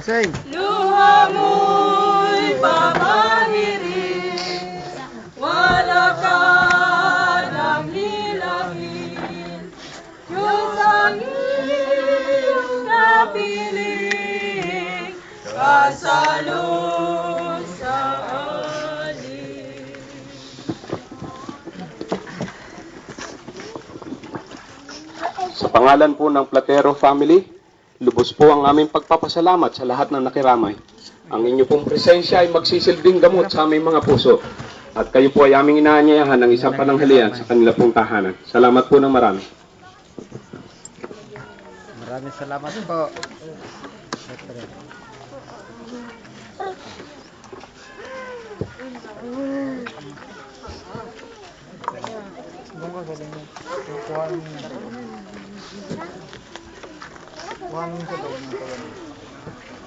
Sing. Luha mo'y papahirin, wala ka ng hilangin. Diyos ang iyong napiling, kasalong sa alin. Sa pangalan po ng Platero family, lubos po ang aming pagpapasalamat sa lahat ng nakiramay. Ang inyo pong presensya ay magsisilbing gamot sa aming mga puso. At kayo po ay aming inaanyayahan ng isang pananghalian sa kanila pong tahanan. Salamat po ng marami. Maraming salamat po.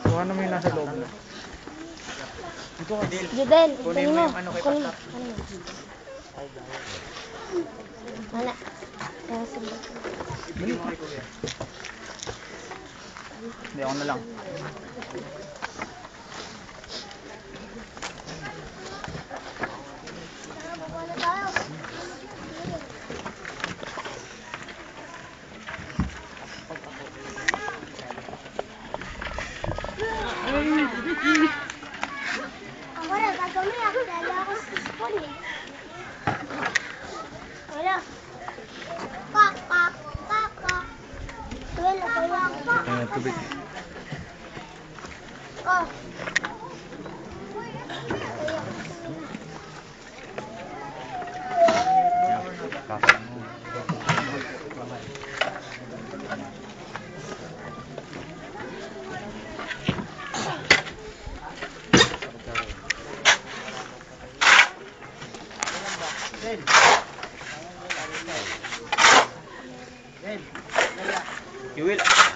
Kuha naman yung nasa loob. Judel, kunin mo. Kunin mo. Wala. Hindi, ako na lang. Ako na, gagawin ako. Dala ako sa spoon eh. Wala. Kak, kak, kak, kak. Wala, wala. Ayan, tubig. Oh. You will.